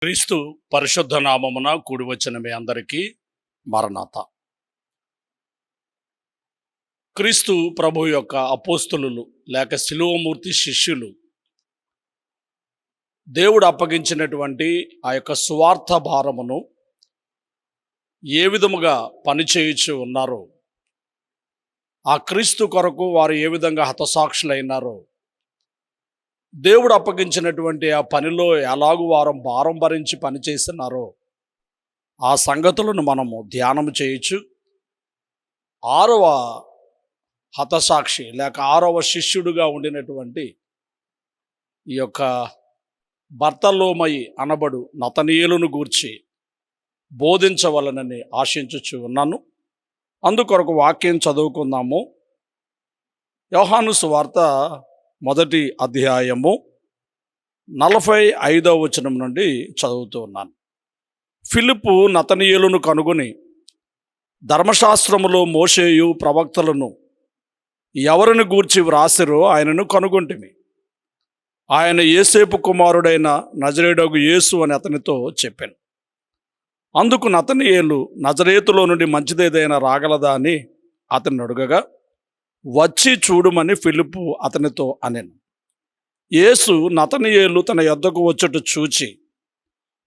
క్రీస్తు పరిశుద్ధ నామమున కూడి వచ్చిన మీ అందరికీ మరణాత. క్రీస్తు ప్రభు యొక్క అపోస్తలులు లేక శిలువమూర్తి శిష్యులు దేవుడు అప్పగించినటువంటి ఆ యొక్క సువార్త భారమును ఏ విధముగా పనిచేయుచు ఉన్నారో, ఆ క్రీస్తు కొరకు వారు ఏ విధంగా హతసాక్షులైనారో, దేవుడు అప్పగించినటువంటి ఆ పనిలో ఎలాగూ వారు భారం భరించి పనిచేస్తున్నారో ఆ సంగతులను మనము ధ్యానం చేయొచ్చు. 6వ హతసాక్షి లేక 6వ శిష్యుడుగా ఉండినటువంటి ఈ యొక్క బర్తలోమయి అనబడు నతనీయులను గూర్చి బోధించవలనని ఆశించుచు ఉన్నాను. అందుకొరకు వాక్యం చదువుకుందాము. యోహాను సువార్త 1వ అధ్యాయము 45వ వచనం నుండి చదువుతూ ఉన్నాను. ఫిలిప్పు నతనీయులను కనుగొని, ధర్మశాస్త్రములో మోషేయు ప్రవక్తలను ఎవరిని గూర్చి వ్రాసిరో ఆయనను కనుగొంటిమి. ఆయన యేసేపు కుమారుడైన నజరేయుడగు యేసు అని అతనితో చెప్పాను. అందుకు నతనీయులు, నజరేతులో నుండి మంచిదేదైనా రాగలదా అని అతన్ని అడుగగా, వచ్చి చూడుమని ఫిలిప్పు అతనితో అనెను. యేసు నతనీయులు తన యొద్దకు వచ్చుట చూచి,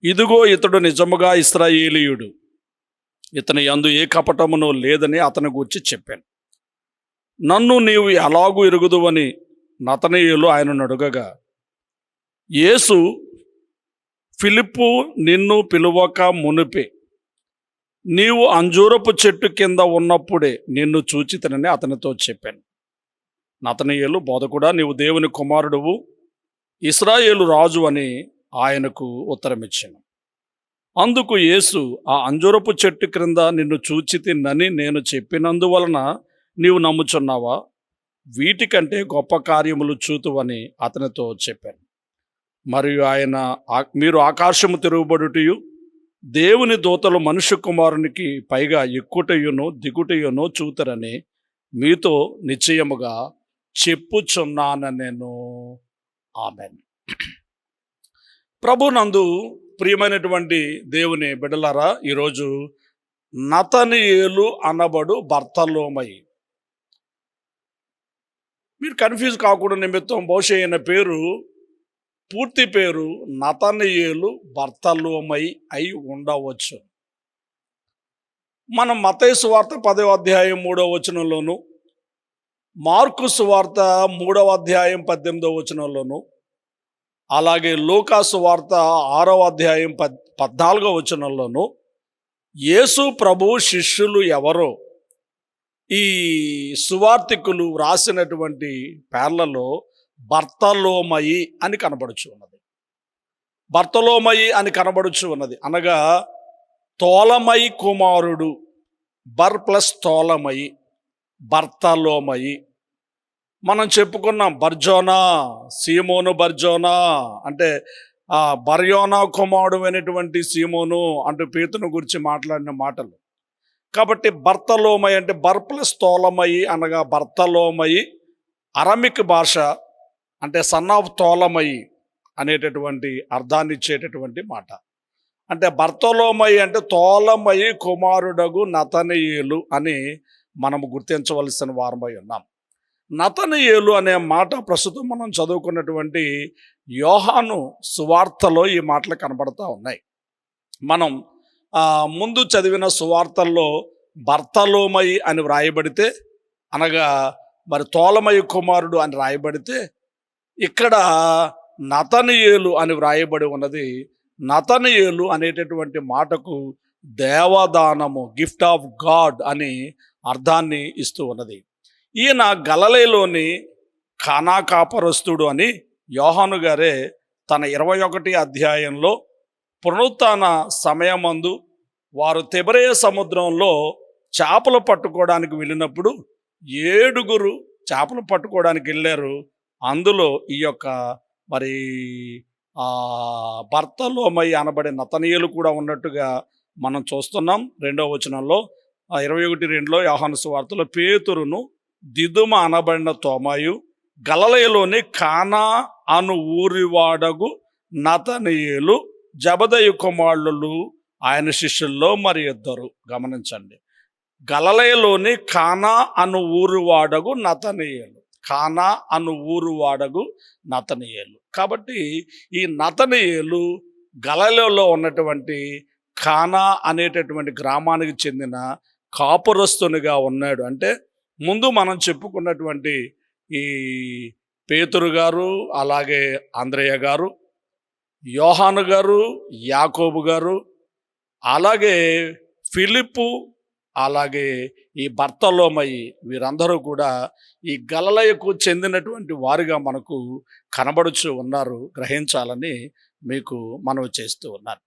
ఇదిగో ఇతడు నిజముగా ఇశ్రాయేలీయుడు, ఇతని యందు ఏ కపటమును లేదని అతని గూర్చి చెప్పాను. నన్ను నీవు ఎలాగూ ఎరుగుదువని నతనీయులు ఆయనను అడుగగా, యేసు, ఫిలిప్పు నిన్ను పిలువక మునిపే నీవు అంజూరపు చెట్టు కింద ఉన్నప్పుడే నిన్ను చూచితనని అతనితో చెప్పాను. నతనీయులు, బోధకుడా, నీవు దేవుని కుమారుడువు, ఇశ్రాయేలు రాజు అని ఆయనకు ఉత్తరమిచ్చాను. అందుకు యేసు, ఆ అంజూరపు చెట్టు క్రింద నిన్ను చూచితినని నేను చెప్పినందువలన నీవు నమ్ముచున్నావా? వీటికంటే గొప్ప కార్యములు చూతువని అతనితో చెప్పాను. మరియు ఆయన, మీరు ఆకాశము తిరుగుబడుటయు దేవుని దూతలు మనుష్య కుమారునికి పైగా ఎక్కుటయును దిగుటయును చూతరని మీతో నిశ్చయముగా చెప్పుచున్నాను నేను. ఆమేన్. ప్రభునందు ప్రియమైనటువంటి దేవుని బిడ్డలారా, ఈరోజు నతనీయులు అనబడు బర్తలోమయి. మీరు కన్ఫ్యూజ్ కాకుండా నిమిత్తం బహుశా అయిన పేరు, పూర్తి పేరు నతనీయులు బర్తలోమయి అయి ఉండవచ్చు. మనం మత్తయి సువార్త 10వ అధ్యాయం 3వ వచనంలోను, మార్కు సువార్త 3వ అధ్యాయం 18వ వచనంలోను, అలాగే లూకా సువార్త 6వ అధ్యాయం 14వ వచనంలోను యేసు ప్రభు శిష్యులు ఎవరో ఈ సువార్తికులు రాసినటువంటి పేర్లలో బర్తలోమయి అని కనబడుచు ఉన్నది. బర్తలోమయి అని కనబడుచు ఉన్నది అనగా తోలమయి కుమారుడు, బర్ ప్లస్ తోలమయి, బర్తలోమయి. మనం చెప్పుకున్నాం బర్జోనా, సీమోను బర్జోనా అంటే బర్యోనా కుమారుడు అయినటువంటి సీమోను అంటూ పేతును గురించి మాట్లాడిన మాటలు. కాబట్టి బర్తలోమయి అంటే బర్ ప్లస్ తోలమయి అనగా బర్తలోమయి అరమిక్ భాష అంటే సన్ ఆఫ్ తోలమయి అనేటటువంటి అర్థాన్ని ఇచ్చేటటువంటి మాట. అంటే బర్తలోమయి అంటే తోలమయి కుమారుడగు నతనీయులు అని మనము గుర్తించవలసిన వారమై ఉన్నాం. నతనీయులు అనే మాట ప్రస్తుతం మనం చదువుకున్నటువంటి యోహాను సువార్తలో ఈ మాటలు కనబడతా ఉన్నాయి. మనం ముందు చదివిన సువార్తల్లో బర్తలోమయి అని వ్రాయబడితే, అనగా మరి తోలమయి కుమారుడు అని రాయబడితే, ఇక్కడ నతనీయులు అని వ్రాయబడి ఉన్నది. నతనీయులు అనేటటువంటి మాటకు దేవదానము, గిఫ్ట్ ఆఫ్ గాడ్ అని అర్థాన్ని ఇస్తూ ఉన్నది. ఈయన గలిలయలోని కానా కాపరస్తుడు అని యోహాను గారే తన 21వ అధ్యాయంలో పునరుత్థాన సమయమందు వారు తిబెరయ సముద్రంలో చేపలు పట్టుకోవడానికి వెళ్ళినప్పుడు 7 చేపలు పట్టుకోవడానికి వెళ్ళారు. అందులో ఈ యొక్క మరి బర్తలోమయి అనబడే నతనీయులు కూడా ఉన్నట్టుగా మనం చూస్తున్నాం. 2వ వచనంలో 21:2 యోహాను సువార్తలో పేతురును, దిదుమ అనబడిన తోమాయు, గలిలయలోని కానా అను ఊరివాడగు నతనీయులు జబదయి కుమారులు ఆయన శిష్యుల్లో మరి ఇద్దరు. గమనించండి, గలిలయలోని కానా అను ఊరు వాడగు నతనీయేలు. కానా అను ఊరు వాడగు నతనీయేలు. కాబట్టి ఈ నతనీయేలు గలిలయలో ఉన్నటువంటి కానా అనేటటువంటి గ్రామానికి చెందిన కాపురస్తునిగా ఉన్నాడు. అంటే ముందు మనం చెప్పుకున్నటువంటి ఈ పేతురు గారు, అలాగే అంద్రయ్య గారు, యోహాను గారు, యాకోబు గారు, అలాగే ఫిలిప్పు, అలాగే ఈ బర్తలోమయి, వీరందరూ కూడా ఈ గలిలయకు చెందినటువంటి వారుగా మనకు కనబడుచు ఉన్నారు. గ్రహించాలని మీకు మనవి చేస్తూ ఉన్నారు.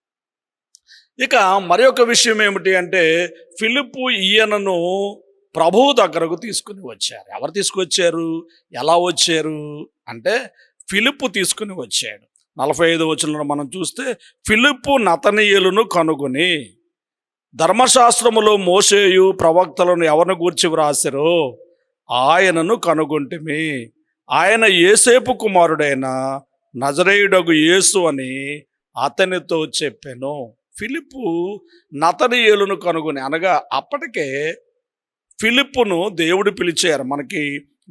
ఇక మరి ఒక విషయం ఏమిటి అంటే, ఫిలిప్పు ఈయనను ప్రభువు దగ్గరకు తీసుకుని వచ్చారు. ఎవరు తీసుకొచ్చారు, ఎలా వచ్చారు అంటే, ఫిలిప్పు తీసుకుని వచ్చాడు. 45 వచనంలో మనం చూస్తే, ఫిలిప్పు నతనీయేలును కనుగొని, ధర్మశాస్త్రములో మోషేయు ప్రవక్తలను ఎవరిని గూర్చి వ్రాసిరో ఆయనను కనుగొంటిమి. ఆయన యోసేపు కుమారుడైన నజరేయుడగు యేసు అని అతనితో చెప్పెను. ఫిలిప్పు నతనీయేలును కనుగొని, అనగా అప్పటికే ఫిలిప్పును దేవుడు పిలిచారు. మనకి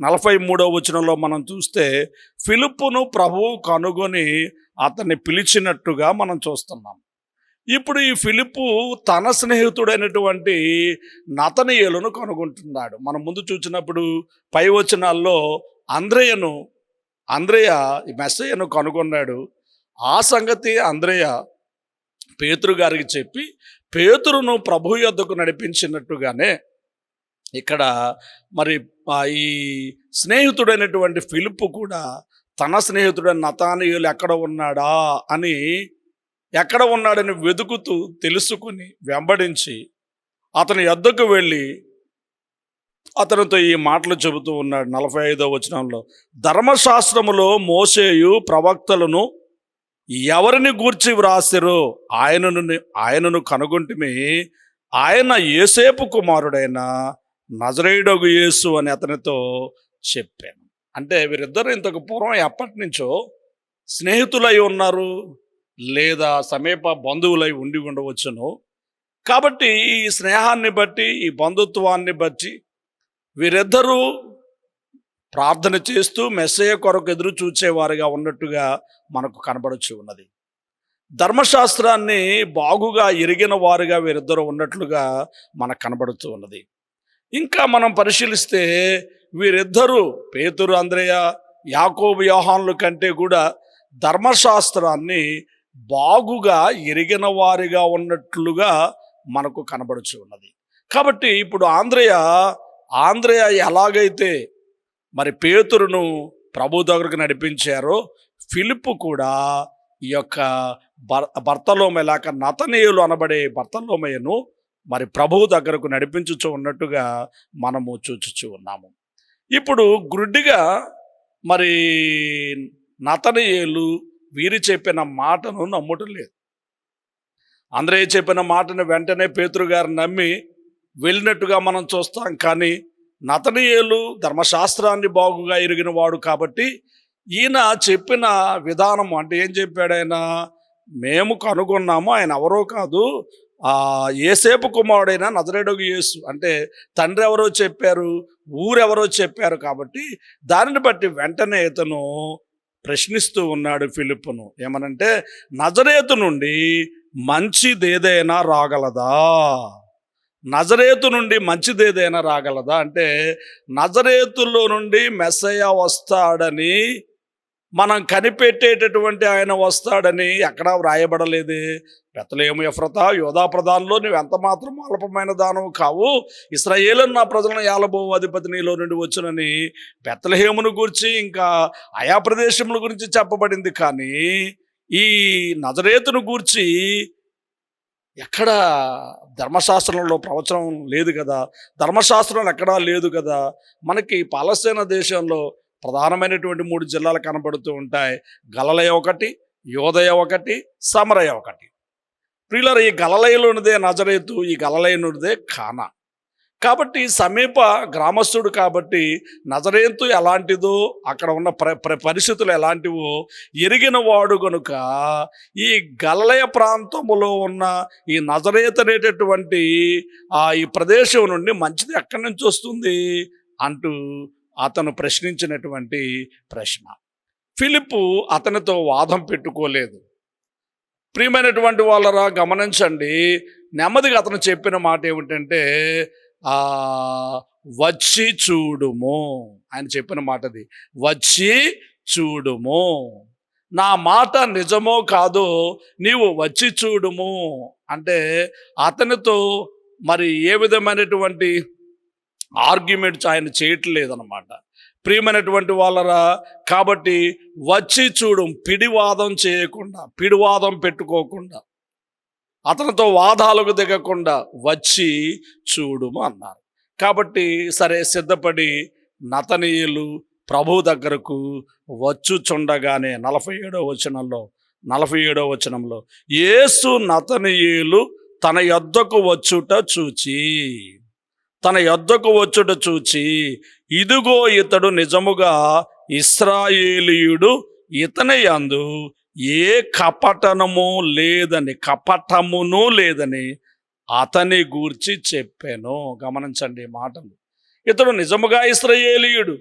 43వ వచనంలో మనం చూస్తే, ఫిలిప్పును ప్రభువు కనుగొని అతన్ని పిలిచినట్టుగా మనం చూస్తున్నాం. ఇప్పుడు ఈ ఫిలిప్పు తన స్నేహితుడైనటువంటి నతనీయేలును కనుగొంటున్నాడు. మనం ముందు చూసినప్పుడు పై వచనాల్లో అంద్రయ్య ఈ మెస్సయ్యను కనుగొన్నాడు. ఆ సంగతి అంద్రయ్య పేతురు గారికి చెప్పి పేతురును ప్రభు యొద్దకు నడిపించినట్టుగానే ఇక్కడ మరి ఈ స్నేహితుడైనటువంటి ఫిలిప్పు కూడా తన స్నేహితుడైన నతనీయేలు ఎక్కడ ఉన్నాడని వెతుకుతూ తెలుసుకుని వెంబడించి అతని యొద్దకు వెళ్ళి అతనితో ఈ మాటలు చెబుతూ ఉన్నాడు. 45వ వచనంలో, ధర్మశాస్త్రములో మోషేయు ప్రవక్తలను ఎవరిని గూర్చి వ్రాసిరో ఆయనను కనుగొంటిమి. ఆయన యోసేపు కుమారుడైన నజరేయుడగు యేసు అని అతనితో చెప్పాను. అంటే వీరిద్దరు ఇంతకు పూర్వం ఎప్పటి నుంచో స్నేహితులై ఉన్నారు, లేదా సమీప బంధువులై ఉండి ఉండవచ్చును. కాబట్టి ఈ స్నేహాన్ని బట్టి, ఈ బంధుత్వాన్ని బట్టి వీరిద్దరూ ప్రార్థన చేస్తూ మెస్సయ్య కొరకు ఎదురు చూచేవారుగా ఉన్నట్టుగా మనకు కనబడుచు ఉన్నది. ధర్మశాస్త్రాన్ని బాగుగా ఎరిగిన వారుగా వీరిద్దరూ ఉన్నట్లుగా మనకు కనబడుతూ ఉన్నది. ఇంకా మనం పరిశీలిస్తే వీరిద్దరూ పేతురు, అంద్రయ్య, యాకోబు, యోహానుల కంటే కూడా ధర్మశాస్త్రాన్ని బాగుగా ఎరిగిన వారిగా ఉన్నట్లుగా మనకు కనబడుచు ఉన్నది. కాబట్టి ఇప్పుడు ఆంద్రయ్య ఎలాగైతే మరి పేతురును ప్రభు దగ్గరకు నడిపించారో, ఫిలిప్పు కూడా ఈ యొక్క బర్తలోమయ లేక నతనీయేలు అనబడే బర్తలోమయను మరి ప్రభువు దగ్గరకు నడిపించుచు ఉన్నట్టుగా మనము చూచుచూ ఉన్నాము. ఇప్పుడు గుడ్డిగా మరి నతనీయేలు వీరు చెప్పిన మాటను నమ్మటం లేదు. అంద్రయ్య చెప్పిన మాటను వెంటనే పేతురు గారు నమ్మి వెళ్ళినట్టుగా మనం చూస్తాం. కానీ నతనీయేలు ధర్మశాస్త్రాన్ని బాగుగా ఎరిగిన వాడు కాబట్టి ఈయన చెప్పిన విధానం అంటే ఏం చెప్పాడు ఆయన, మేము కనుగొన్నాము, ఆయన ఎవరో కాదు, యోసేపు కుమారుడైన నజరేయుడగు యేసు. అంటే తండ్రి ఎవరో చెప్పారు, ఊరెవరో చెప్పారు. కాబట్టి దానిని బట్టి వెంటనే ఇతను ప్రశ్నిస్తూ ఉన్నాడు ఫిలిప్పును. ఏమనంటే, నజరేతు నుండి మంచిదేదైనా రాగలదా? నజరేతు నుండి మంచిదేదైనా రాగలదా అంటే, నజరేతులో నుండి మెస్సయ్య వస్తాడని మనం కనిపెట్టేటటువంటి ఆయన వస్తాడని ఎక్కడా వ్రాయబడలేదే. బెత్లెహేము ఎఫ్రతా యోధా ప్రధానంలో నువ్వు ఎంత మాత్రం అల్పమైన దానవు కావు, ఇశ్రాయేలు నా ప్రజలను ఏలబోవు అధిపతి నీలో నుండి వచ్చునని బెత్లెహేమును గురించి ఇంకా ఆయా ప్రదేశముల గురించి చెప్పబడింది. కానీ ఈ నజరేతును గూర్చి ఎక్కడ ధర్మశాస్త్రంలో ప్రవచనం లేదు కదా, ధర్మశాస్త్రం ఎక్కడా లేదు కదా. మనకి పాలస్తీనా దేశంలో ప్రధానమైనటువంటి 3 జిల్లాలు కనబడుతూ ఉంటాయి. గలిలయ ఒకటి, యోదయ ఒకటి, సమరయ ఒకటి. ప్రియులారా, ఈ గలిలయలోనిదే నజరేతు, ఈ గలిలయలోనిదే కానా. కాబట్టి సమీప గ్రామస్తుడు కాబట్టి నజరేతు ఎలాంటిదో అక్కడ ఉన్న పరిస్థితులు ఎలాంటివో ఎరిగిన వాడు గనుక ఈ గలిలయ ప్రాంతములో ఉన్న ఈ నజరేతు అనేటటువంటి ఈ ప్రదేశం నుండి మంచిది ఎక్కడి నుంచి వస్తుంది అంటూ అతను ప్రశ్నించినటువంటి ప్రశ్న. ఫిలిప్పు అతనితో వాదం పెట్టుకోలేదు. ప్రియమైనటువంటి వాళ్ళరా గమనించండి, నెమ్మదిగా అతను చెప్పిన మాట ఏమిటంటే వచ్చి చూడుము. ఆయన చెప్పిన మాటది, వచ్చి చూడుము, నా మాట నిజమో కాదో నీవు వచ్చి చూడుము అంటే అతనితో మరి ఏ విధమైనటువంటి ఆర్గ్యుమెంట్స్ ఆయన చేయట్లేదన్నమాట. ప్రియమైనటువంటి వాళ్ళరా, కాబట్టి వచ్చి చూడు, పిడివాదం చేయకుండా, పిడివాదం పెట్టుకోకుండా, అతనితో వాదాలకు దిగకుండా వచ్చి చూడుము అన్నారు. కాబట్టి సరే సిద్ధపడి నతనీయులు ప్రభు దగ్గరకు వచ్చుచుండగానే 47వ వచనంలో యేసు నతనీయులు తన యొద్దకు వచ్చుట చూచి ఇదిగో ఇతడు నిజముగా ఇశ్రాయేలీయుడు, ఇతని యందు ఏ కపటమును లేదని అతని గూర్చి చెప్పాను. గమనించండి మాటలు. ఇతడు నిజముగా ఇశ్రాయేలీయుడు,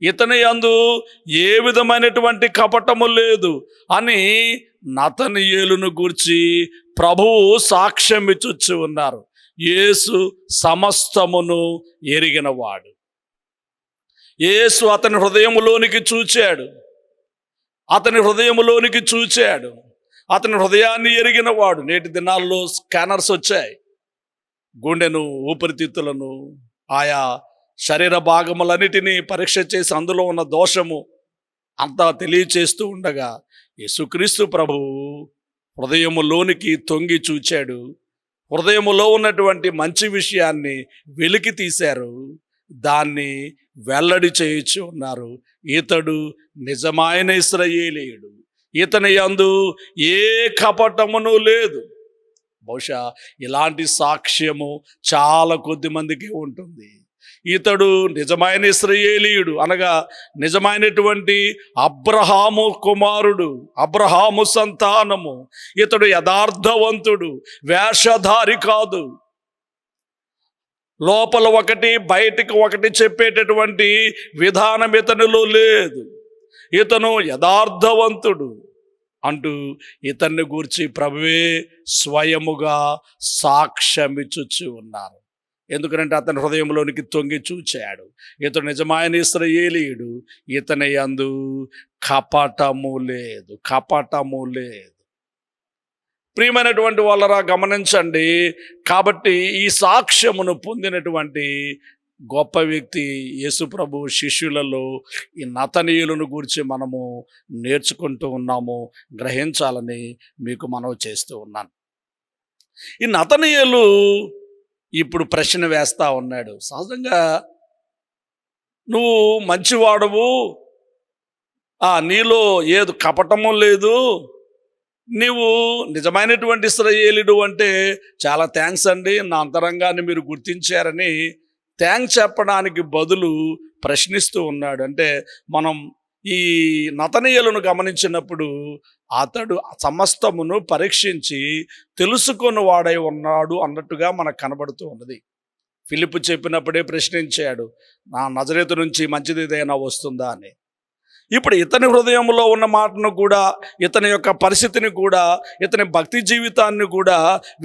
ఇతని యందు ఏ విధమైనటువంటి కపటము లేదు అని నతనీయేలును గూర్చి ప్రభువు సాక్ష్యం ఇచ్చుచు ఉన్నారు. యేసు సమస్తమును ఎరిగినవాడు. యేసు అతని హృదయములోనికి చూచాడు. అతని హృదయాన్ని ఎరిగినవాడు. నేటి దినాల్లో స్కానర్స్ వచ్చాయి. గుండెను, ఊపిరితిత్తులను, ఆయా శరీర భాగములన్నిటినీ పరీక్ష చేసి అందులో ఉన్న దోషము అంతా తెలియచేస్తూ ఉండగా యేసుక్రీస్తు ప్రభువు హృదయములోనికి తొంగి చూచాడు. హృదయములో ఉన్నటువంటి మంచి విషయాన్ని వెలికి తీశారు, దాన్ని వెల్లడి చేయించి ఉన్నారు. ఇతడు నిజమైన ఇశ్రాయేలీయుడు, ఇతని యందు ఏ కపటమును లేదు. బహుశా ఇలాంటి సాక్ష్యము చాలా కొద్ది మందికి ఉంటుంది. ఇతడు నిజమైన ఇశ్రాయేలీయుడు అనగా నిజమైనటువంటి అబ్రహాము కుమారుడు, అబ్రహాము సంతానము. ఇతడు యథార్థవంతుడు, వేషధారి కాదు. లోపల ఒకటి బయటికి ఒకటి చెప్పేటటువంటి విధానం ఇతనిలో లేదు. ఇతను యథార్థవంతుడు అంటూ ఇతన్ని గూర్చి ప్రభువే స్వయముగా సాక్ష్యమిచ్చుచు ఉన్నారు. ఎందుకంటే అతని హృదయంలోనికి తొంగి చూచాడు. ఇతడు నిజమైన ఇశ్రాయేలీయుడు, ఇతని యందు కపటము లేదు. ప్రియమైనటువంటి వాళ్ళరా గమనించండి. కాబట్టి ఈ సాక్ష్యమును పొందినటువంటి గొప్ప వ్యక్తి యేసు ప్రభు శిష్యులలో ఈ నతనీయులను గురించి మనము నేర్చుకుంటూ ఉన్నాము, గ్రహించాలని మీకు మనవి చేస్తూ ఉన్నాను. ఈ నతనీయులు ఇప్పుడు ప్రశ్న వేస్తా ఉన్నాడు. సహజంగా నువ్వు మంచివాడవు, నీలో ఏదో కపటము లేదు, నీవు నిజమైనటువంటి ఇశ్రాయేలీయుడు అంటే చాలా థ్యాంక్స్ అండి, నా అంతరంగాన్ని మీరు గుర్తించారని థ్యాంక్స్ చెప్పడానికి బదులు ప్రశ్నిస్తూ ఉన్నాడు. అంటే మనం ఈ నతనీయులను గమనించినప్పుడు అతడు సమస్తమును పరీక్షించి తెలుసుకొని వాడై ఉన్నాడు అన్నట్టుగా మనకు కనబడుతూ ఉన్నది. ఫిలిప్పు చెప్పినప్పుడే ప్రశ్నించాడు, నా నజరేతు నుంచి మంచిది ఏదైనా వస్తుందా అని. ఇప్పుడు ఇతని హృదయంలో ఉన్న మాటను కూడా, ఇతని యొక్క పరిస్థితిని కూడా, ఇతని భక్తి జీవితాన్ని కూడా,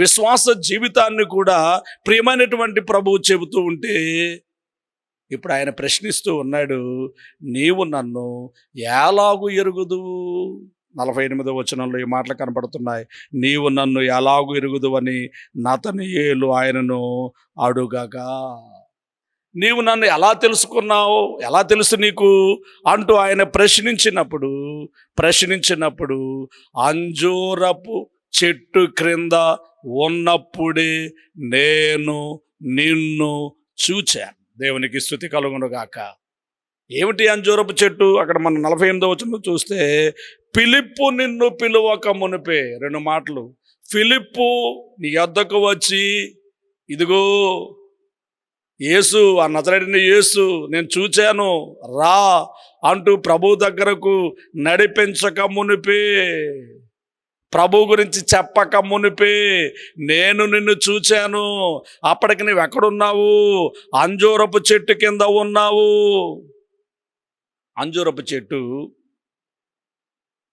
విశ్వాస జీవితాన్ని కూడా ప్రియమైనటువంటి ప్రభువు చెబుతూ ఉంటే ఇప్పుడు ఆయన ప్రశ్నిస్తూ ఉన్నాడు, నీవు నన్ను ఎలాగు ఎరుగుదువు? 48వ వచనంలో ఈ మాటలు కనపడుతున్నాయి. నీవు నన్ను ఎలాగు ఎరుగుదువని నతనీయేలు ఆయనను అడుగగా, నీవు నన్ను ఎలా తెలుసుకున్నావు, ఎలా తెలుసు నీకు అంటూ ఆయన ప్రశ్నించినప్పుడు అంజూరపు చెట్టు క్రింద ఉన్నప్పుడే నేను నిన్ను చూచాను. దేవునికి స్తుతి కలుగును గాక. ఏమిటి అంజూరపు చెట్టు? అక్కడ మనం 48వ వచనంలో చూస్తే, ఫిలిప్పు నిన్ను పిలువక మునిపే, 2 మాటలు. ఫిలిప్పు నీ యొద్దకు వచ్చి, ఇదిగో యేసు, ఆ నజరేయుడైన యేసు నేను చూచాను, రా అంటూ ప్రభు దగ్గరకు నడిపించక మునిపే, ప్రభు గురించి చెప్పక మునిపే, నేను నిన్ను చూచాను, అప్పటికి నువ్వు ఎక్కడున్నావు? అంజూరపు చెట్టు కింద ఉన్నావు. అంజూరపు చెట్టు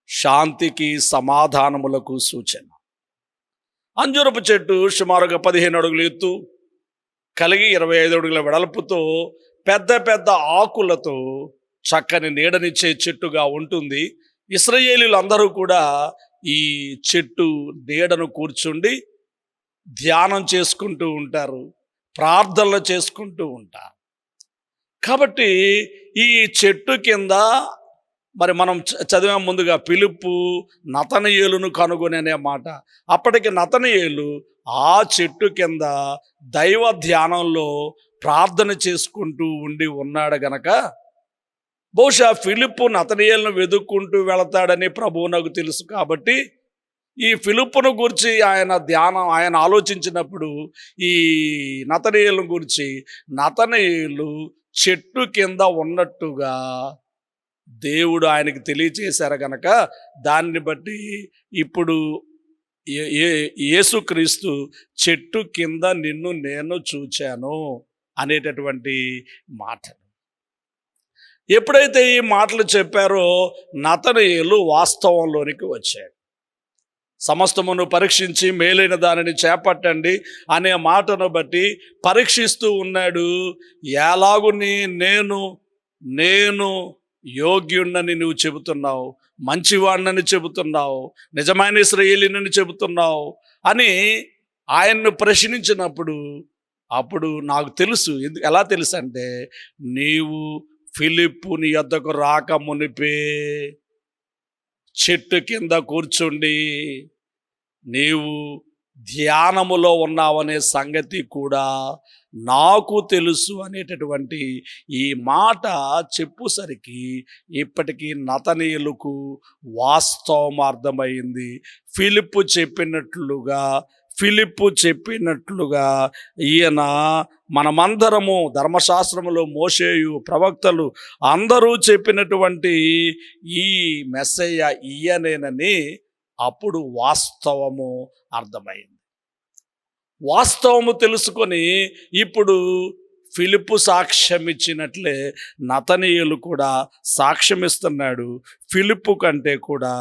శాంతికి సమాధానములకు సూచన. అంజూరపు చెట్టు సుమారుగా 15 అడుగుల ఎత్తు కలిగి 25 అడుగుల వెడల్పుతో పెద్ద పెద్ద ఆకులతో చక్కని నీడనిచ్చే చెట్టుగా ఉంటుంది. ఇశ్రాయేలీయులందరూ కూడా ఈ చెట్టు నీడను కూర్చుండి ధ్యానం చేసుకుంటూ ఉంటారు, ప్రార్థనలు చేసుకుంటూ ఉంటారు. కాబట్టి ఈ చెట్టు కింద మరి మనం చదివాం ముందుగా, ఫిలిప్పు నతనయేలును కనుగొని అనే మాట. అప్పటికి నతనయేలు ఆ చెట్టు కింద దైవ ధ్యానంలో ప్రార్థన చేసుకుంటూ ఉన్నాడు గనక బహుశా ఫిలిప్పు నతనయేలును వెతుక్కుంటూ వెళతాడని ప్రభువు నాకు తెలుసు. కాబట్టి ఈ ఫిలిప్పును గురించి ఆయన ఆలోచించినప్పుడు ఈ నతనయేలును గురించి, నతనయేలు చెట్టు కింద ఉన్నట్టుగా దేవుడు ఆయనకి తెలియచేశారు గనక దాన్ని బట్టి ఇప్పుడు యేసుక్రీస్తు చెట్టు కింద నిన్ను నేను చూచాను అనేటటువంటి మాట. ఎప్పుడైతే ఈ మాటలు చెప్పారో నతనయేలు వాస్తవంలోనికి వచ్చాడు. సమస్తమును పరీక్షించి మేలైన దానిని చేపట్టండి అనే మాటను బట్టి పరీక్షిస్తూ ఉన్నాడు. ఎలాగు నేను యోగ్యుణ్ణని నువ్వు చెబుతున్నావు, మంచివాణ్ణని చెబుతున్నావు, నిజమైన ఇశ్రాయేలీయుని చెబుతున్నావు అని ఆయన్ను ప్రశ్నించినప్పుడు అప్పుడు నాకు తెలుసు. ఎలా తెలుసు అంటే, నీవు ఫిలిప్పు నీ యొద్దకు రాక మునిపే చెట్టు కింద కూర్చుండి నీవు ధ్యానములో ఉన్నావనే సంగతి కూడా నాకు తెలుసు అనేటటువంటి ఈ మాట చెప్పుసరికి ఇప్పటికీ నతనయేలుకు వాస్తవం అర్థమైంది. ఫిలిప్పు చెప్పినట్లుగా ఈయన మనమందరము ధర్మశాస్త్రములో మోషేయు ప్రవక్తలు అందరూ చెప్పినటువంటి ఈ మెస్సయ్య ఈయనేనని అప్పుడు వాస్తవము అర్థమైంది. వాస్తవము తెలుసుకొని ఇప్పుడు ఫిలిప్పు సాక్ష్యం ఇచ్చినట్లే నతనయేలు కూడా సాక్ష్యం ఇస్తున్నాడు. ఫిలిప్పు కంటే కూడా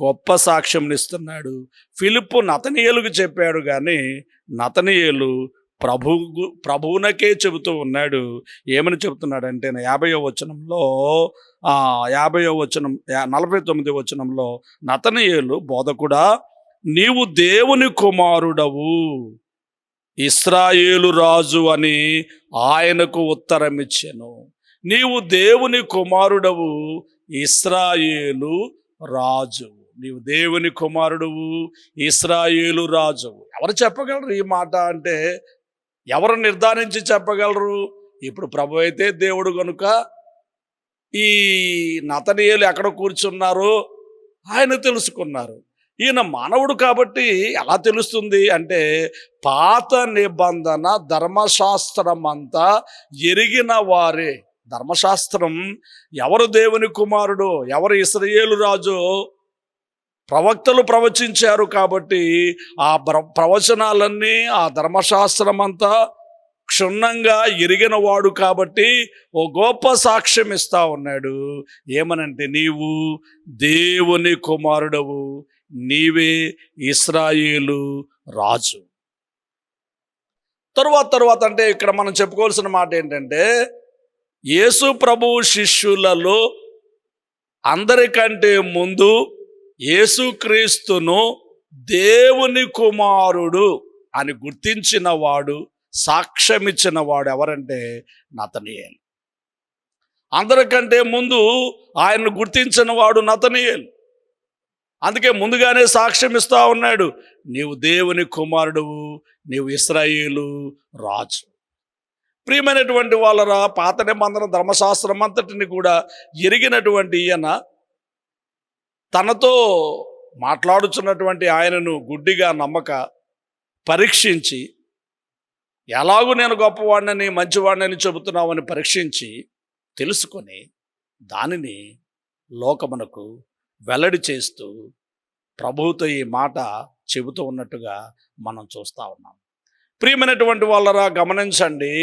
గొప్ప సాక్ష్యం ఇస్తున్నాడు. ఫిలిప్పు నతనయేలుకు చెప్పాడు, కానీ నతనయేలు ప్రభువునకే చెబుతూ ఉన్నాడు. ఏమని చెబుతున్నాడంటే 50వ వచనంలో 49వ వచనంలో నతనయేలు, బోధకుడా, నీవు దేవుని కుమారుడవు, ఇశ్రాయేలు రాజు అని ఆయనకు ఉత్తరం ఇచ్చెను. నీవు దేవుని కుమారుడవు, ఇశ్రాయేలు రాజువు. నీవు దేవుని కుమారుడువు, ఇశ్రాయేలు రాజువు. ఎవరు చెప్పగలరు ఈ మాట అంటే? ఎవరు నిర్ధారించి చెప్పగలరు? ఇప్పుడు ప్రభు అయితే దేవుడు కనుక ఈ నతనయేలు ఎక్కడ కూర్చున్నారో ఆయన తెలుసుకున్నారు. ఈయన మానవుడు కాబట్టి ఎలా తెలుస్తుంది అంటే, పాత నిబంధన ధర్మశాస్త్రం అంతా ఎరిగిన వారే. ధర్మశాస్త్రం ఎవరు దేవుని కుమారుడు, ఎవరు ఇశ్రాయేలు రాజు ప్రవక్తలు ప్రవచించారు కాబట్టి ఆ ప్రవచనాలన్నీ ఆ ధర్మశాస్త్రం అంతా క్షుణ్ణంగా ఎరిగిన వాడు కాబట్టి ఓ గొప్ప సాక్ష్యం ఇస్తా ఉన్నాడు. ఏమనంటే, నీవు దేవుని కుమారుడవు, నీవే ఇశ్రాయేలు రాజు. తరువాత అంటే ఇక్కడ మనం చెప్పుకోవాల్సిన మాట ఏంటంటే, యేసు ప్రభువు శిష్యులలో అందరికంటే ముందు యేసుక్రీస్తును దేవుని కుమారుడు అని గుర్తించిన వాడు, సాక్ష్యమిచ్చిన వాడు ఎవరంటే నతనయేలు. అందరికంటే ముందు ఆయన్ను గుర్తించిన వాడు నతనయేలు. అందుకే ముందుగానే సాక్ష్యం ఇస్తా ఉన్నాడు, నీవు దేవుని కుమారుడువు, నీవు ఇశ్రాయేలు రాజు. ప్రియమైనటువంటి వాళ్ళరా, పాత నిబంధన ధర్మశాస్త్రం అంతటిని కూడా ఎరిగినటువంటి ఈయన తనతో మాట్లాడుచున్నటువంటి ఆయనను గుడ్డిగా నమ్మక పరీక్షించి, ఎలాగూ నేను గొప్పవాడినని మంచివాడినని చెబుతున్నామని పరీక్షించి తెలుసుకొని దానిని లోకమునకు వెల్లడి చేస్తూ ప్రభువుతో ఈ మాట చెబుతూ ఉన్నట్టుగా మనం చూస్తూ ఉన్నాం. ప్రియమైనటువంటి వాళ్ళరా, గమనించండి,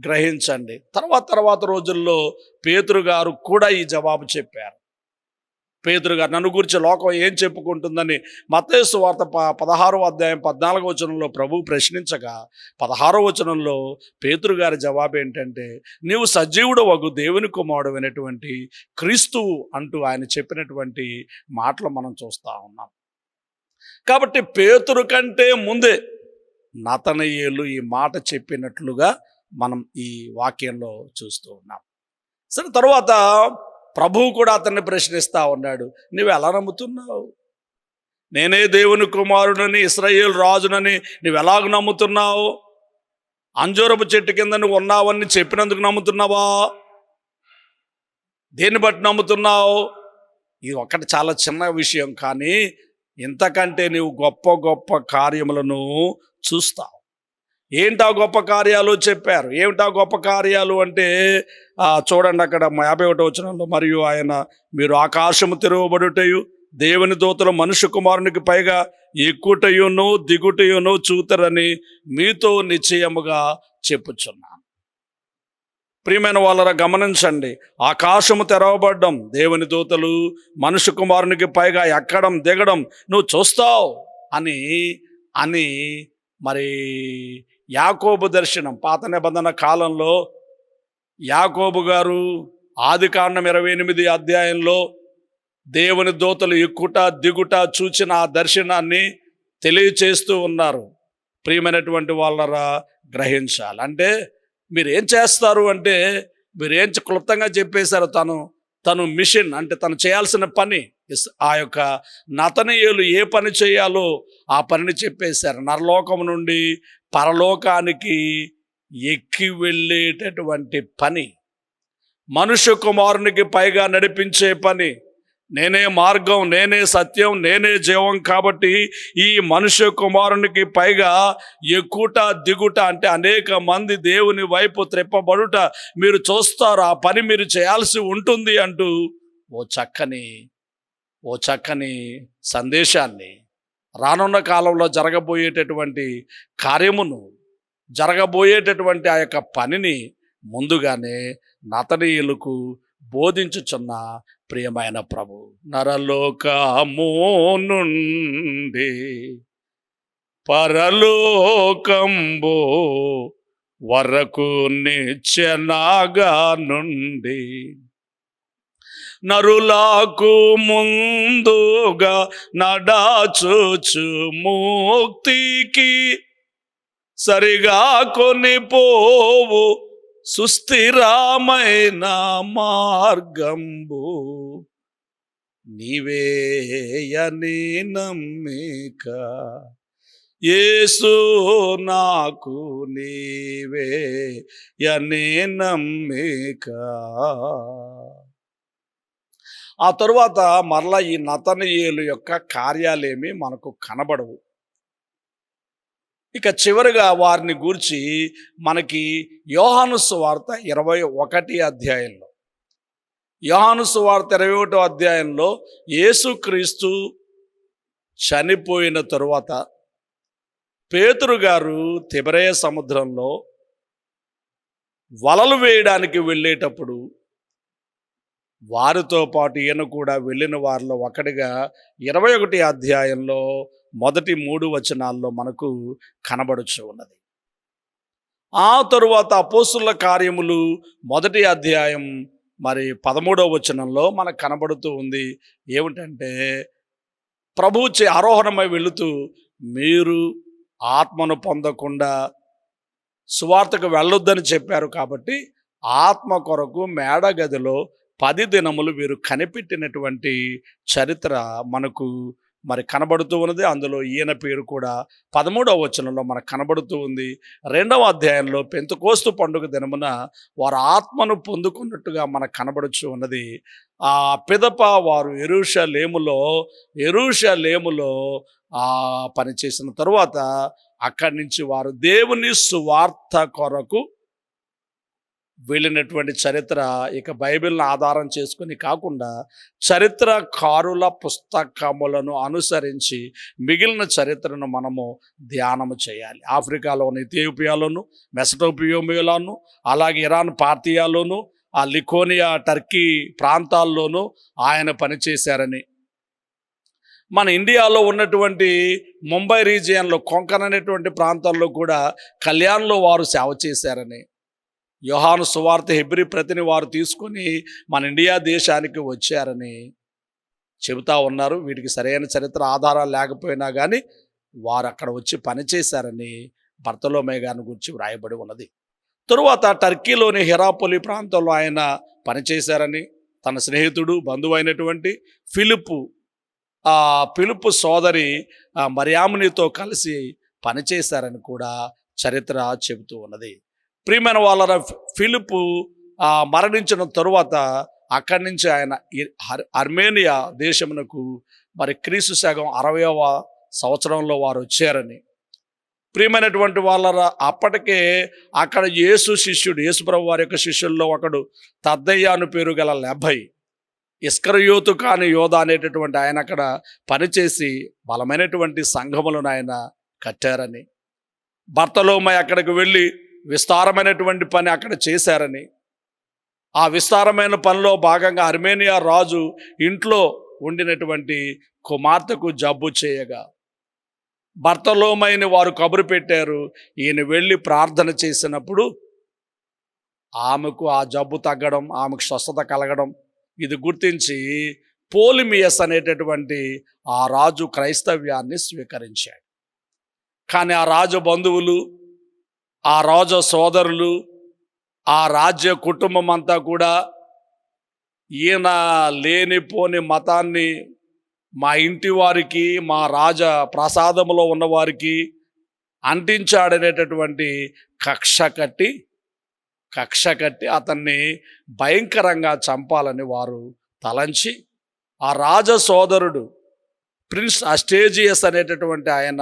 గ్రహించండి. తర్వాత రోజుల్లో పేతురు గారు కూడా ఈ జవాబు చెప్పారు. పేతురు గారు, నన్ను గురించి లోకం ఏం చెప్పుకుంటుందని మత్తయి సువార్త 16వ అధ్యాయం 14వ వచనంలో ప్రభు ప్రశ్నించగా 16వ వచనంలో పేతురు గారి జవాబు ఏంటంటే, నీవు సజీవుడు వగు దేవుని కుమారుడు అయినటువంటి క్రీస్తువు అంటూ ఆయన చెప్పినటువంటి మాటలు మనం చూస్తూ ఉన్నాం. కాబట్టి పేతురు కంటే ముందే నతనయేలు ఈ మాట చెప్పినట్లుగా మనం ఈ వాక్యంలో చూస్తూ ఉన్నాం. సరే, తరువాత ప్రభువు కూడా అతన్ని ప్రశ్నిస్తూ ఉన్నాడు, నువ్వు ఎలా నమ్ముతున్నావు? నేనే దేవుని కుమారుడని, ఇశ్రాయేలు రాజునని నువ్వు ఎలాగ నమ్ముతున్నావు? అంజూరపు చెట్టు కింద నువ్వు ఉన్నావని చెప్పినందుకు నమ్ముతున్నావా? దేన్ని బట్టి నమ్ముతున్నావు? ఇది ఒకటి చాలా చిన్న విషయం, కానీ ఇంతకంటే నీవు గొప్ప గొప్ప కార్యములను చూస్తావు. ఏంటా గొప్ప కార్యాలు చెప్పారు. ఏమిటా గొప్ప కార్యాలు అంటే చూడండి, అక్కడ 51వ వచనంలో, మరియు ఆయన మీరు ఆకాశము తెరవబడుటయు దేవుని దూతలు మనుష్య కుమారునికి పైగా ఎక్కుటయును దిగుటయును చూతరని మీతో నిశ్చయముగా చెప్పుచున్నాను. ప్రియమైన వాళ్ళరా, గమనించండి, ఆకాశము తెరవబడ్డం, దేవుని దూతలు మనుష్య కుమారునికి పైగా ఎక్కడం దిగడం నువ్వు చూస్తావు అని అని మరి యాకోబు దర్శనం, పాత నిబంధన కాలంలో యాకోబు గారు ఆదికాండం 28 అధ్యాయంలో దేవుని దూతలు ఎక్కుట దిగుట చూచిన ఆ దర్శనాన్ని తెలియచేస్తూ ఉన్నారు. ప్రియమైనటువంటి వాళ్ళరా, గ్రహించాలి. అంటే మీరు ఏం చేస్తారు అంటే, మీరేం క్లుప్తంగా చెప్పేశారు. తను మిషన్ అంటే తను చేయాల్సిన పని, ఆ యొక్క నతనయేలు ఏ పని చేయాలో ఆ పనిని చెప్పేశారు. నరలోకం నుండి పరలోకానికి ఎక్కి వెళ్ళేటటువంటి పని, మనుష్య కుమారునికి పైగా నడిపించే పని. నేనే మార్గం, నేనే సత్యం, నేనే జీవం, కాబట్టి ఈ మనుష్య కుమారునికి పైగా ఎక్కుట దిగుట అంటే అనేక మంది దేవుని వైపు త్రిప్పబడుట మీరు చూస్తారు. ఆ పని మీరు చేయాల్సి ఉంటుంది అంటూ ఓ చక్కని సందేశాన్ని, రానున్న కాలంలో జరగబోయేటటువంటి కార్యమును, జరగబోయేటటువంటి ఆ యొక్క పనిని ముందుగానే నతనయేలుకు బోధించుచున్న ప్రియమైన ప్రభు, నరలోకము నుండి పరలోకంబో వరకు నిత్యనాగా నుండి నరులకు ముందుగా నడాచుచు ముక్తికి సరిగా కొనిపోవు సుస్థిరమైన మార్గంబు నీవేయని నమ్మిక, యేసు నాకు నీవేయని నమ్మిక. ఆ తరువాత మరలా ఈ నతనయేలు యొక్క కార్యాలేమి మనకు కనబడవు. ఇక చివరిగా వారిని గూర్చి మనకి యోహాను సువార్త 21 అధ్యాయంలో, యోహాను సువార్త 21 అధ్యాయంలో యేసుక్రీస్తు చనిపోయిన తరువాత పేతురు గారు తిబెరయ సముద్రంలో వలలు వేయడానికి వెళ్ళేటప్పుడు వారితో పాటు ఈయన కూడా వెళ్ళిన వారిలో ఒకటిగా 21 అధ్యాయంలో మొదటి 3 వచనాల్లో మనకు కనబడుచు ఉన్నది. ఆ తరువాత అపోస్తుల కార్యములు 1 అధ్యాయం మరి 13వ వచనంలో మనకు కనబడుతూ ఉంది. ఏమిటంటే, ప్రభువు ఆరోహణమై వెళుతూ మీరు ఆత్మను పొందకుండా సువార్తకు వెళ్ళొద్దని చెప్పారు, కాబట్టి ఆత్మ కొరకు మేడగదిలో 10 దినములు వీరు కనిపెట్టినటువంటి చరిత్ర మనకు మరి కనబడుతూ ఉన్నది. అందులో ఈయన పేరు కూడా 13వ వచనంలో మనకు కనబడుతూ ఉంది. 2వ అధ్యాయంలో పెంతెకోస్తు పండుగ దినమున వారు ఆత్మను పొందుకున్నట్టుగా మనకు కనబడుచు ఉన్నది. ఆ పిదప వారు యెరూషలేములో పనిచేసిన తరువాత అక్కడి నుంచి వారు దేవుని సువార్త కొరకు వెళ్ళినటువంటి చరిత్ర ఇక బైబిల్ని ఆధారం చేసుకుని కాకుండా చరిత్రకారుల పుస్తకములను అనుసరించి మిగిలిన చరిత్రను మనము ధ్యానము చేయాలి. ఆఫ్రికాలోను, ఇథియోపియాలోను, మెసటోపియోమియాలోను, అలాగే ఇరాన్ పార్తియాలోను, ఆ లికోనియా టర్కీ ప్రాంతాల్లోనూ ఆయన పనిచేశారని, మన ఇండియాలో ఉన్నటువంటి ముంబై రీజియన్లో కొంకన్ అనేటువంటి ప్రాంతాల్లో కూడా కళ్యాణ్లో వారు సేవ చేశారని, యోహాను సువార్త హెబ్రీ ప్రతిని వారు తీసుకొని మన ఇండియా దేశానికి వచ్చారని చెబుతా ఉన్నారు. వీటికి సరైన చరిత్ర ఆధారాలు లేకపోయినా కానీ వారు అక్కడ వచ్చి పనిచేశారని బర్తలోమయి గారిని గురించి వ్రాయబడి ఉన్నది. తరువాత టర్కీలోని హెరాపోలి ప్రాంతంలో ఆయన పనిచేశారని, తన స్నేహితుడు బంధువు అయినటువంటి ఫిలిప్పు సోదరి మరియామునితో కలిసి పనిచేశారని కూడా చరిత్ర చెబుతూ ఉన్నది. ప్రియమైన వాళ్ళ ఫిలిప్పు మరణించిన తరువాత అక్కడి నుంచి ఆయన అర్మేనియా దేశమునకు మరి క్రీస్తు శకం 60వ సంవత్సరంలో వారు వచ్చారని, ప్రియమైనటువంటి వాళ్ళ అప్పటికే అక్కడ యేసుప్రభు వారి యొక్క శిష్యుల్లో ఒకడు తద్దయ్య అను పేరు గల లెబ్బై, ఇస్కరియోతు కాని యోధ అనేటటువంటి ఆయన అక్కడ పనిచేసి బలమైనటువంటి సంఘములను ఆయన కట్టారని, బర్తలోమయి అక్కడికి వెళ్ళి విస్తారమైనటువంటి పని అక్కడ చేశారని, ఆ విస్తారమైన పనిలో భాగంగా అర్మేనియా రాజు ఇంట్లో ఉండినటువంటి కుమార్తెకు జబ్బు చేయగా బర్తలోమయిని వారు కబురు పెట్టారు. ఈయన వెళ్ళి ప్రార్థన చేసినప్పుడు ఆమెకు ఆ జబ్బు తగ్గడం, ఆమెకు స్వస్థత కలగడం, ఇది గుర్తించి పోలిమియస్ అనేటటువంటి ఆ రాజు క్రైస్తవ్యాన్ని స్వీకరించాడు. కానీ ఆ రాజు బంధువులు, ఆ రాజు సోదరులు, ఆ రాజ్య కుటుంబం అంతా కూడా ఈయన లేనిపోని మతాన్ని మా ఇంటి వారికి, మా రాజ ప్రసాదములో ఉన్నవారికి అంటించాడనేటటువంటి కక్ష కట్టి అతన్ని భయంకరంగా చంపాలని వారు తలంచి, ఆ రాజ సోదరుడు ప్రిన్స్ అస్టేజియస్ అనేటటువంటి ఆయన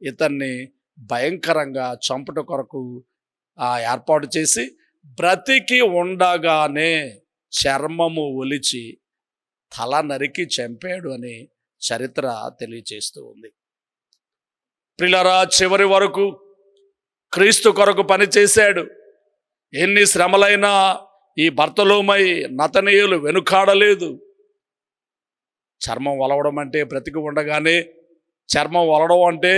ఇతన్ని భయంకరంగా చంపుట కొరకు ఏర్పాటు చేసి బ్రతికి ఉండగానే చర్మము ఒలిచి తల నరికి చంపాడు అని చరిత్ర తెలియచేస్తూ ఉంది. ప్రియులారా, చివరి వరకు క్రీస్తు కొరకు పనిచేశాడు. ఎన్ని శ్రమలైనా ఈ బర్తలోమయి నతనీయులు వెనుకాడలేదు. చర్మం వలవడం అంటే బ్రతికి ఉండగానే చర్మం వలవడం అంటే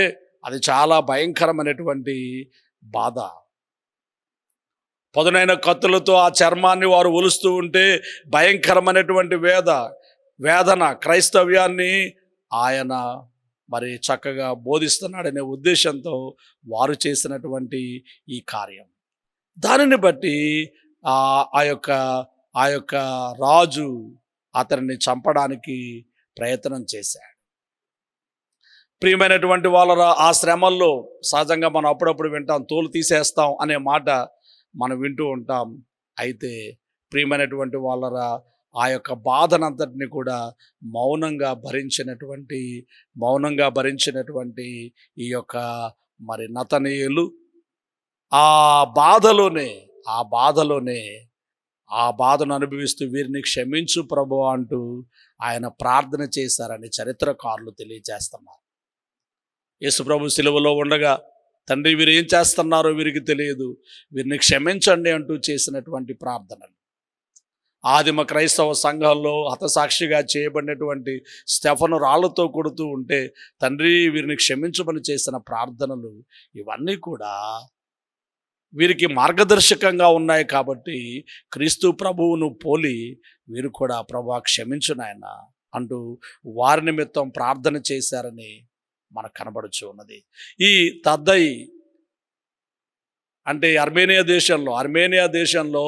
అది చాలా భయంకరమైనటువంటి బాధ. పదునైన కత్తులతో ఆ చర్మాన్ని వారు ఒలుస్తూ ఉంటే భయంకరమైనటువంటి వేదన క్రైస్తవ్యాన్ని ఆయన మరి చక్కగా బోధిస్తున్నాడనే ఉద్దేశంతో వారు చేసినటువంటి ఈ కార్యం. దానిని బట్టి ఆ యొక్క రాజు అతన్ని చంపడానికి ప్రయత్నం చేశాడు. ప్రియమైనటువంటి వాళ్ళ ఆ శ్రమల్లో సహజంగా మనం అప్పుడప్పుడు వింటాం, తోలు తీసేస్తాం అనే మాట మనం వింటూ ఉంటాం. అయితే ప్రియమైనటువంటి వాళ్ళరా, ఆ యొక్క బాధనంతటిని కూడా మౌనంగా భరించినటువంటి ఈ యొక్క మరి నతనీయులు ఆ బాధను అనుభవిస్తూ వీరిని క్షమించు ప్రభువా అంటూ ఆయన ప్రార్థన చేశారని చరిత్రకారులు తెలియజేస్తున్నారు. యేసుప్రభు సిలువలో ఉండగా, తండ్రి వీరు ఏం చేస్తున్నారో వీరికి తెలియదు, వీరిని క్షమించండి అంటూ చేసినటువంటి ప్రార్థనలు. ఆదిమ క్రైస్తవ సంఘంలో హతసాక్షిగా చేయబడినటువంటి స్టెఫను రాళ్లతో కొడుతూ ఉంటే తండ్రి వీరిని క్షమించమని చేసిన ప్రార్థనలు ఇవన్నీ కూడా వీరికి మార్గదర్శకంగా ఉన్నాయి. కాబట్టి క్రీస్తు ప్రభువును పోలి వీరు కూడా ప్రభువా క్షమించు నాయన అంటూ వారి నిమిత్తం ప్రార్థన చేశారని మనకు కనబడుచు ఉన్నది. ఈ తద్దయి అంటే అర్మేనియా దేశంలో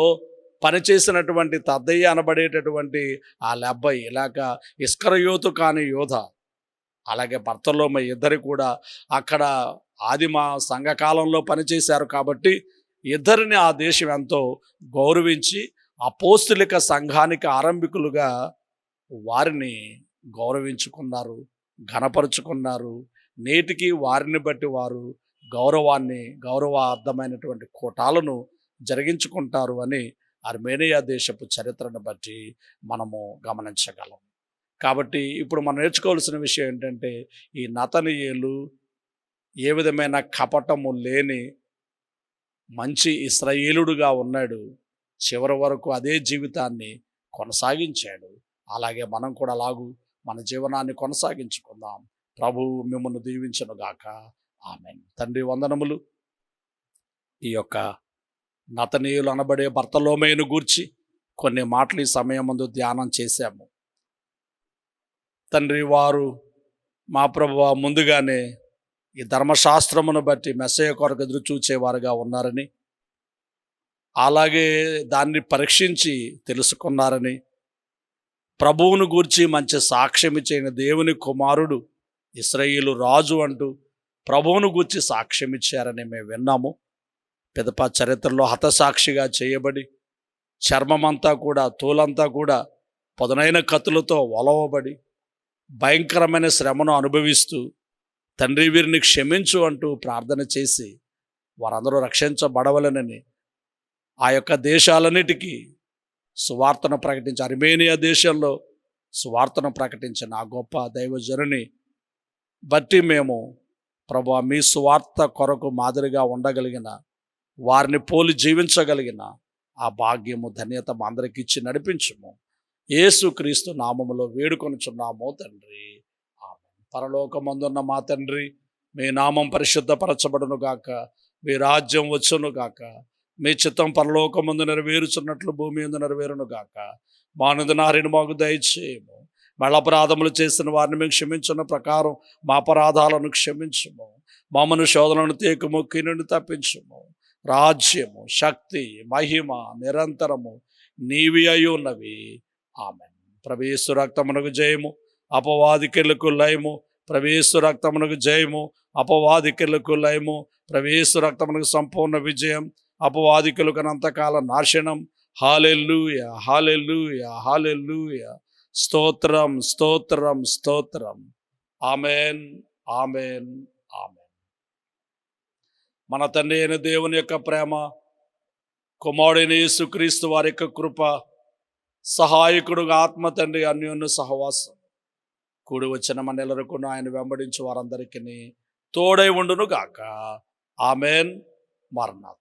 పనిచేసినటువంటి తద్దయ్య అనబడేటటువంటి ఆ లెబ్బయి ఇలాగ ఇస్కరియోతు కాని యోధ అలాగే బర్తలోమై ఇద్దరు కూడా అక్కడ ఆదిమ సంఘకాలంలో పనిచేశారు కాబట్టి ఇద్దరిని ఆ దేశం ఎంతో గౌరవించి అపోస్తులిక సంఘానికి ఆరంభికులుగా వారిని గౌరవించుకున్నారు, ఘనపరుచుకున్నారు. నేటికి వారిని బట్టి వారు గౌరవార్థమైనటువంటి కూటాలను జరిగించుకుంటారు అని అర్మేనియా దేశపు చరిత్రను బట్టి మనము గమనించగలం. కాబట్టి ఇప్పుడు మనం నేర్చుకోవాల్సిన విషయం ఏంటంటే, ఈ నతనీయేలు ఏ విధమైన కపటము లేని మంచి ఇశ్రాయేలుడుగా ఉన్నాడు. చివరి వరకు అదే జీవితాన్ని కొనసాగించాడు. అలాగే మనం కూడా అలాగూ మన జీవనాన్ని కొనసాగించుకుందాం. ప్రభువు మిమ్మల్ని దీవించునుగాక. ఆమేన్. తండ్రి వందనములు. ఈ యొక్క నతనీయులు అనబడే బర్తలోమేయును గూర్చి కొన్ని మాటలు ఈ సమయం ముందు ధ్యానం చేశాము. తండ్రి, వారు మా ప్రభువా ముందుగానే ఈ ధర్మశాస్త్రమును బట్టి మెస్సయ్య కొరకు ఎదురు చూచేవారుగా ఉన్నారని, అలాగే దాన్ని పరీక్షించి తెలుసుకున్నారని, ప్రభువును గూర్చి మంచి సాక్ష్యం ఇచ్చిన దేవుని కుమారుడు ఇశ్రాయేలు రాజు అంటూ ప్రభువును గూర్చి సాక్ష్యం ఇచ్చారని మేము విన్నాము. పిదప చరిత్రలో హతసాక్షిగా చేయబడి చర్మమంతా కూడా, తోలంతా కూడా పదునైన కత్తులతో ఒలవబడి భయంకరమైన శ్రమను అనుభవిస్తూ తండ్రి వీరిని క్షమించు అంటూ ప్రార్థన చేసి వారందరూ రక్షించబడవలనని ఆ యొక్క దేశాలన్నిటికీ సువార్తను ప్రకటించి, అర్మేనియా దేశంలో సువార్తను ప్రకటించిన ఆ గొప్ప దైవజనుని బట్టి మేము ప్రభువా మీ సువార్త కొరకు మాదిరిగా ఉండగలిగిన, వారిని పోలి జీవించగలిగిన ఆ భాగ్యము, ధన్యత మా అందరికి ఇచ్చి నడిపించుము. యేసుక్రీస్తు నామములో వేడుకొనుచున్నాము తండ్రి. ఆమేన్. పరలోకమందున్న మా తండ్రి, మీ నామం పరిశుద్ధపరచబడును గాక, మీ రాజ్యం వచ్చును గాక, మీ చిత్తం పరలోకమందు నెరవేరుచున్నట్లు భూమి యందు నెరవేరును గాక. మా అనుదిన మాకు దయచేయము. మన అపరాధములు చేసిన వారిని మేము క్షమించున్న ప్రకారం మా అపరాధాలను క్షమించుము. మామను శోధనను తేకుము, కీడును తప్పించుము. రాజ్యము, శక్తి, మహిమ నిరంతరము నీవి అయి ఉన్నవి. ఆమేన్. ప్రభు యేసు రక్తమునకు జయము, అపవాదికెలకు లయము. ప్రభు యేసు రక్తమునకు జయము, అపవాదికెలకు లయము. ప్రభు యేసు రక్తమునకు సంపూర్ణ విజయం, అపవాదికులకు అనంతకాల నాశనం. హల్లెలూయా, హల్లెలూయా, హల్లెలూయా. స్తోత్రం, స్తోత్రం, స్తోత్రం. ఆమేన్, ఆమేన్, ఆమేన్. మన తండ్రి అయిన దేవుని యొక్క ప్రేమ, కుమారుడైన యేసుక్రీస్తు వారి యొక్క కృప, సహాయకుడుగా ఆత్మ తండ్రి అన్యోన్య సహవాసం కూడి వచ్చిన మనెల్లరకు ఆయన వెంబడించి వారందరికీ తోడై ఉండును గాక. ఆమేన్. మరణాత్.